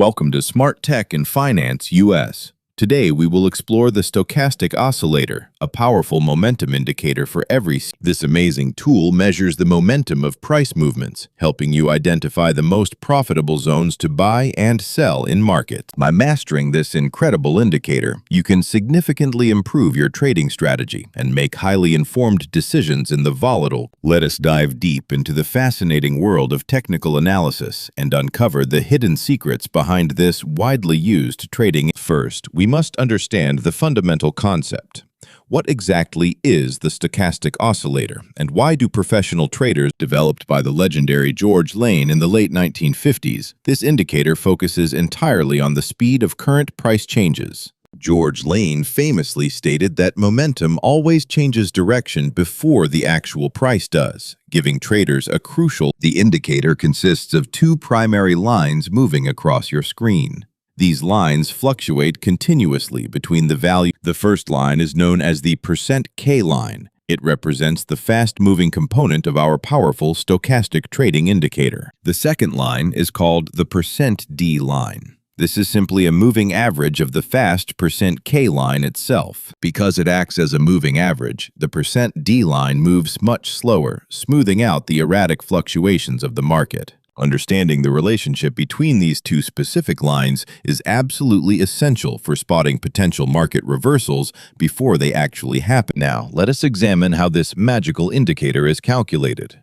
Welcome to Smart Tech and Finance US. Today we will explore the Stochastic Oscillator, a powerful momentum indicator for This amazing tool measures the momentum of price movements, helping you identify the most profitable zones to buy and sell in markets. By mastering this incredible indicator, you can significantly improve your trading strategy and make highly informed decisions in the volatile. Let us dive deep into the fascinating world of technical analysis and uncover the hidden secrets behind this widely used trading. First, we must understand the fundamental concept. What exactly is the stochastic oscillator, and why do professional traders, developed by the legendary George Lane in the late 1950s, this indicator focuses entirely on the speed of current price changes. George Lane famously stated that momentum always changes direction before the actual price does, giving traders a crucial. The indicator consists of two primary lines moving across your screen. These lines fluctuate continuously between the value. The first line is known as the %K line. It represents the fast-moving component of our powerful stochastic trading indicator. The second line is called the %D line. This is simply a moving average of the fast %K line itself. Because it acts as a moving average, the %D line moves much slower, smoothing out the erratic fluctuations of the market. Understanding the relationship between these two specific lines is absolutely essential for spotting potential market reversals before they actually happen. Now, let us examine how this magical indicator is calculated.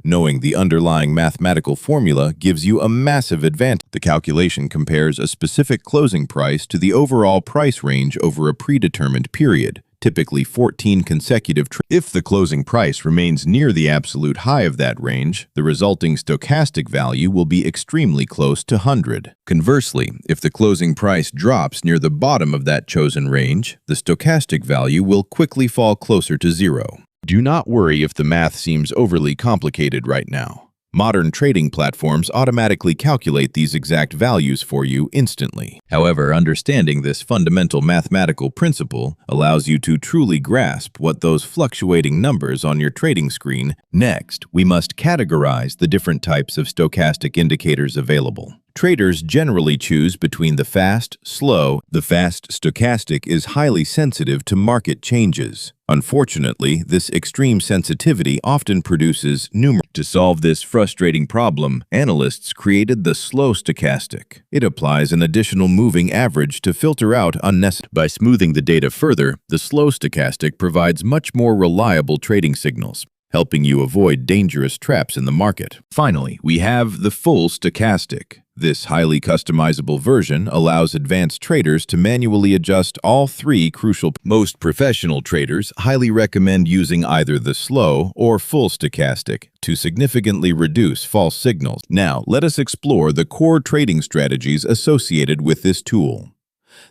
Knowing the underlying mathematical formula gives you a massive advantage. The calculation compares a specific closing price to the overall price range over a predetermined period, typically 14 consecutive. If the closing price remains near the absolute high of that range, the resulting stochastic value will be extremely close to 100. Conversely, if the closing price drops near the bottom of that chosen range, the stochastic value will quickly fall closer to 0. Do not worry if the math seems overly complicated right now. Modern trading platforms automatically calculate these exact values for you instantly. However, understanding this fundamental mathematical principle allows you to truly grasp what those fluctuating numbers on your trading screen. Next, we must categorize the different types of stochastic indicators available. Traders generally choose between the fast, slow. The fast stochastic is highly sensitive to market changes. Unfortunately, this extreme sensitivity often produces numerous. To solve this frustrating problem, analysts created the slow stochastic. It applies an additional moving average to filter out unnecessary. By smoothing the data further, the slow stochastic provides much more reliable trading signals, helping you avoid dangerous traps in the market. Finally, we have the full stochastic. This highly customizable version allows advanced traders to manually adjust all three crucial. Most professional traders highly recommend using either the slow or full stochastic to significantly reduce false signals. Now, let us explore the core trading strategies associated with this tool.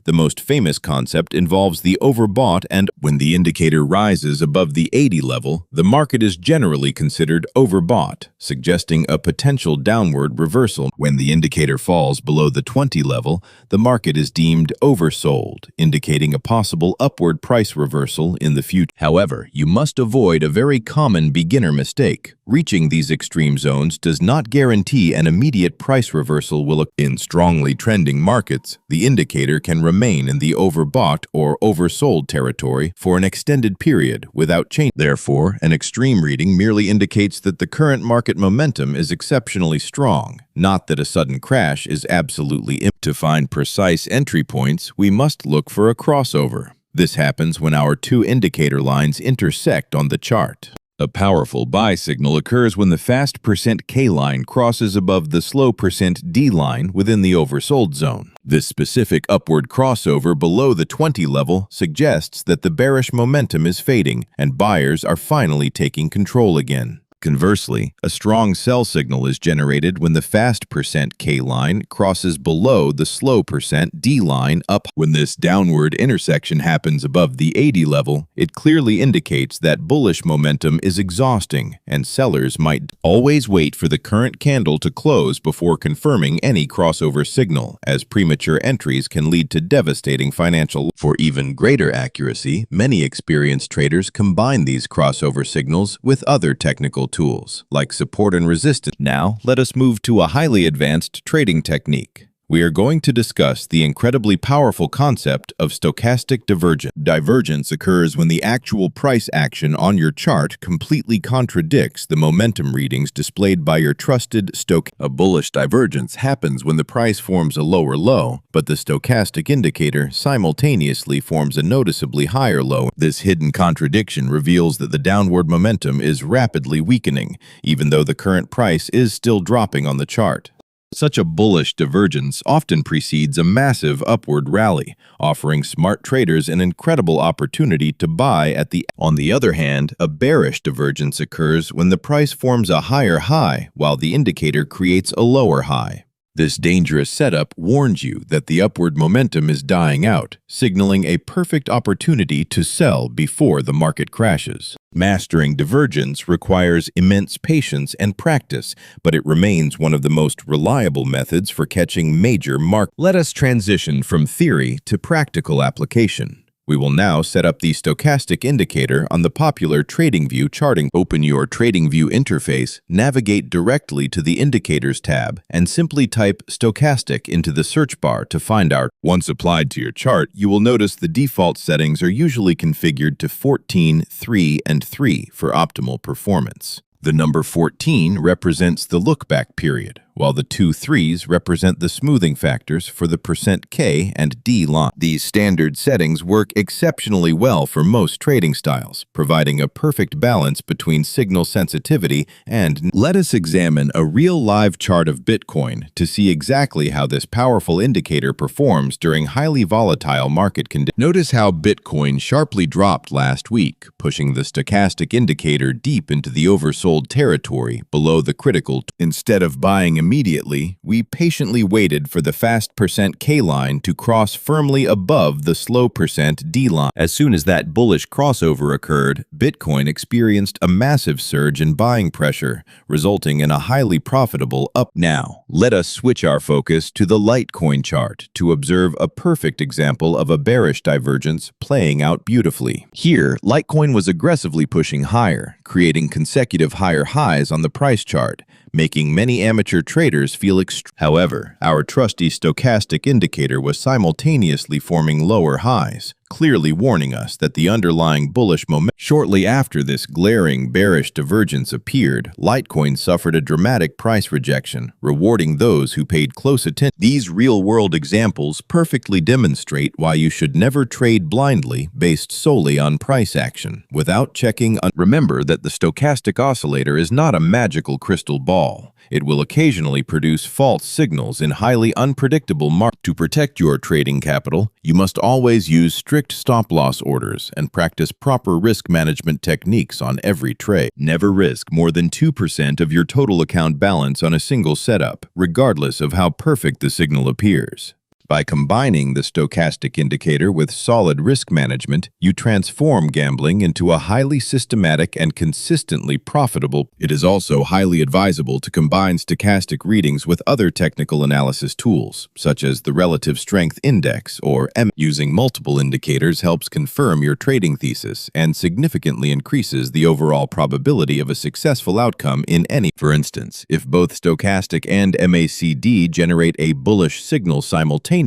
The most famous concept involves the overbought, and when the indicator rises above the 80 level, the market is generally considered overbought, suggesting a potential downward reversal. When the indicator falls below the 20 level, the market is deemed oversold, indicating a possible upward price reversal in the future. However, you must avoid a very common beginner mistake. Reaching these extreme zones does not guarantee an immediate price reversal will occur. In strongly trending markets, the indicator can remain in the overbought or oversold territory for an extended period without change. Therefore, an extreme reading merely indicates that the current market momentum is exceptionally strong, not that a sudden crash is absolutely imminent. To find precise entry points, we must look for a crossover. This happens when our two indicator lines intersect on the chart. A powerful buy signal occurs when the fast %K line crosses above the slow %D line within the oversold zone. This specific upward crossover below the 20 level suggests that the bearish momentum is fading and buyers are finally taking control again. Conversely, a strong sell signal is generated when the fast %K line crosses below the slow %D line up. When this downward intersection happens above the 80 level, it clearly indicates that bullish momentum is exhausting, and sellers might always wait for the current candle to close before confirming any crossover signal, as premature entries can lead to devastating financial. For even greater accuracy, many experienced traders combine these crossover signals with other technical tools, like support and resistance. Now, let us move to a highly advanced trading technique. we are going to discuss the incredibly powerful concept of stochastic divergence. Divergence occurs when the actual price action on your chart completely contradicts the momentum readings displayed by your trusted A bullish divergence happens when the price forms a lower low, but the stochastic indicator simultaneously forms a noticeably higher low. This hidden contradiction reveals that the downward momentum is rapidly weakening, even though the current price is still dropping on the chart. Such a bullish divergence often precedes a massive upward rally, offering smart traders an incredible opportunity to buy at the. On the other hand, a bearish divergence occurs when the price forms a higher high while the indicator creates a lower high. This dangerous setup warns you that the upward momentum is dying out, signaling a perfect opportunity to sell before the market crashes. Mastering divergence requires immense patience and practice, but it remains one of the most reliable methods for catching major market. Let us transition from theory to practical application. We will now set up the stochastic indicator on the popular TradingView charting. Open your TradingView interface, navigate directly to the Indicators tab, and simply type stochastic into the search bar to find our. Once applied to your chart, you will notice the default settings are usually configured to 14, 3, and 3 for optimal performance. The number 14 represents the look-back period, while the two 3s represent the smoothing factors for the %K and D line. These standard settings work exceptionally well for most trading styles, providing a perfect balance between signal sensitivity and. Let us examine a real live chart of Bitcoin to see exactly how this powerful indicator performs during highly volatile market conditions. Notice how Bitcoin sharply dropped last week, pushing the stochastic indicator deep into the oversold territory below the critical. Instead of buying immediately, we patiently waited for the fast %K line to cross firmly above the slow %D line. As soon as that bullish crossover occurred, Bitcoin experienced a massive surge in buying pressure, resulting in a highly profitable up. Now, let us switch our focus to the Litecoin chart to observe a perfect example of a bearish divergence playing out beautifully. Here, Litecoin was aggressively pushing higher, creating consecutive higher highs on the price chart, making many amateur traders feel However, our trusty stochastic indicator was simultaneously forming lower highs, clearly warning us that the underlying bullish momentum. Shortly after this glaring bearish divergence appeared, Litecoin suffered a dramatic price rejection, rewarding those who paid close attention. These real-world examples perfectly demonstrate why you should never trade blindly based solely on price action, without checking. Remember that the stochastic oscillator is not a magical crystal ball. It will occasionally produce false signals in highly unpredictable markets. To protect your trading capital, you must always use strict stop-loss orders and practice proper risk management techniques on every trade. Never risk more than 2% of your total account balance on a single setup, regardless of how perfect the signal appears. By combining the stochastic indicator with solid risk management, you transform gambling into a highly systematic and consistently profitable. It is also highly advisable to combine stochastic readings with other technical analysis tools, such as the Relative Strength Index, or M. Using multiple indicators helps confirm your trading thesis and significantly increases the overall probability of a successful outcome in any. For instance, if both stochastic and MACD generate a bullish signal simultaneously,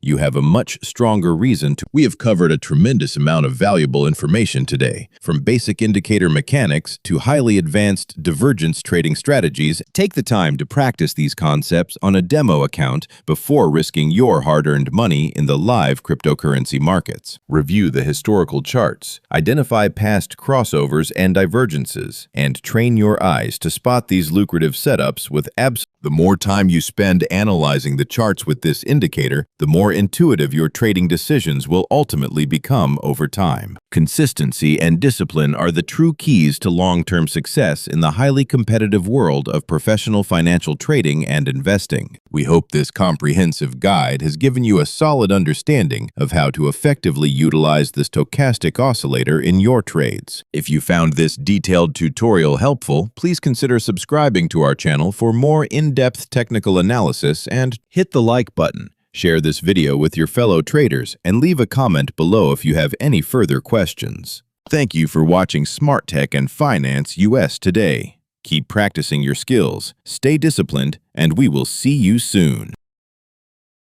you have a much stronger reason to. We have covered a tremendous amount of valuable information today, from basic indicator mechanics to highly advanced divergence trading strategies. Take the time to practice these concepts on a demo account before risking your hard-earned money in the live cryptocurrency markets. Review the historical charts, identify past crossovers and divergences, and train your eyes to spot these lucrative setups with The more time you spend analyzing the charts with this indicator, the more intuitive your trading decisions will ultimately become over time. Consistency and discipline are the true keys to long-term success in the highly competitive world of professional financial trading and investing. We hope this comprehensive guide has given you a solid understanding of how to effectively utilize the stochastic oscillator in your trades. If you found this detailed tutorial helpful, please consider subscribing to our channel for more in-depth technical analysis and hit the like button. Share this video with your fellow traders and leave a comment below if you have any further questions. Thank you for watching Smart Tech and Finance US today. Keep practicing your skills, stay disciplined, and we will see you soon.